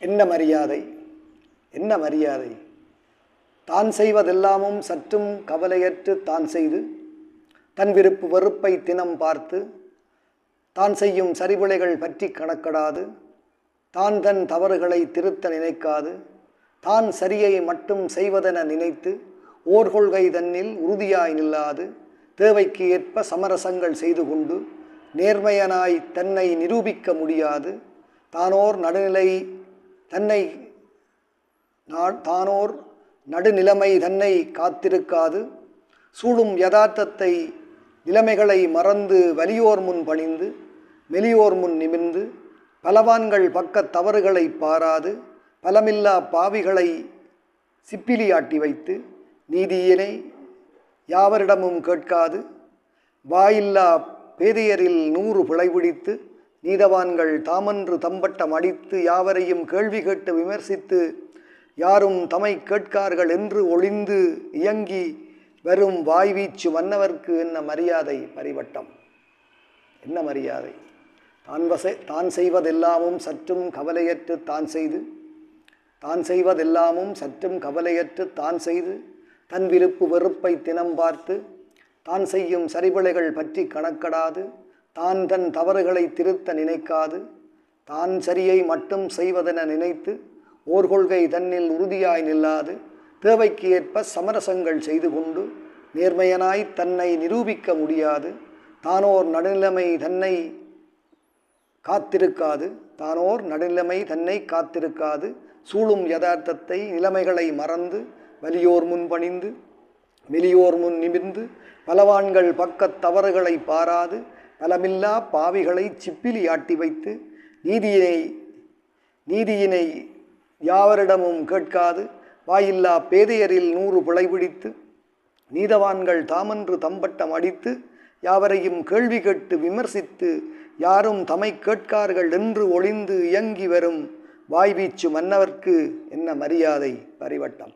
என்ன மரியாதை, என்ன மரியாதை! தான் செய்வதெல்லாமும் சற்றும் கவலையற்று தான் செய்து, தன் விருப்பு வெறுப்பை தினம் பார்த்து, தான் செய்யும் சரிபிழைகள் பற்றி கணக்கடாது, தான் தன் தவறுகளை திருத்த நினைக்காது, தான் சரியை மட்டும் செய்வதென நினைத்து, ஓர் கொள்கை தன்னில் உறுதியாய் நில்லாது, தேவைக்கு ஏற்ப சமரசங்கள் செய்து கொண்டு, நேர்மையனாய் தன்னை நிரூபிக்க முடியாது, தானோர் நடுநிலைமை தன்னை காத்திருக்காது, சூழும் யதார்த்தத்தை நிலைமைகளை மறந்து வலியோர் முன் பணிந்து, மெலியோர் முன் நிமிர்ந்து, பலவான்கள் பக்கத் தவறுகளை பாராது, பலமில்லா பாவிகளை சிப்பிலியாட்டி வைத்து, நீதியினை யாவரிடமும் கேட்காது, வாயில்லா பேதையரில் 100 பிழைபிடித்து, நீதவான்கள் தாமன்று தம்பட்டம் அடித்து, யாவரையும் கேள்வி கேட்டு விமர்சித்து, யாரும் தமை கேட்கார்கள் என்று ஒளிந்து இயங்கி வரும் வாய்வீச்சு மன்னவர்க்கு என்ன மரியாதை பரிவட்டம்! என்ன மரியாதை! தான் செய்வதெல்லாமும் சற்றும் கவலையற்று தான் செய்து, தான் செய்வதெல்லாமும் சற்றும் கவலையற்று தான் செய்து, தன் விருப்பு வெறுப்பை தினம் பார்த்து, தான் செய்யும் சரிபிழைகள் பற்றி கணக்கடாது, தான் தன் தவறுகளை திருத்த நினைக்காது, தான் சரியை மட்டும் செய்வதென நினைத்து, ஓர் கொள்கை தன்னில் உறுதியாய் நில்லாது, தேவைக்கு ஏற்ப சமரசங்கள் செய்து கொண்டு, நேர்மையனாய் தன்னை நிரூபிக்க முடியாது, தானோர் நடுநிலைமை தன்னை காத்திருக்காது, சூழும் யதார்த்தத்தை நிலைமைகளை மறந்து, வலியோர் முன் பணிந்து, மெலியோர் முன் நிமிர்ந்து, பலவான்கள் பக்கத் தவறுகளை பாராது, பலமில்லா பாவிகளை சிப்பிலி ஆட்டி வைத்து, நீதியினை யாவரிடமும் கேட்காது, வாயில்லா பேதையரில் 100 பிழைபிடித்து, நீதவான்கள் தாமன்று தம்பட்டம் அடித்து, யாவரையும் கேள்வி கேட்டு விமர்சித்து, யாரும் தமை கேட்கார்கள் என்று ஒளிந்து இயங்கி வரும் வாய்வீச்சு மன்னவர்க்கு என்ன மரியாதை பரிவட்டம்!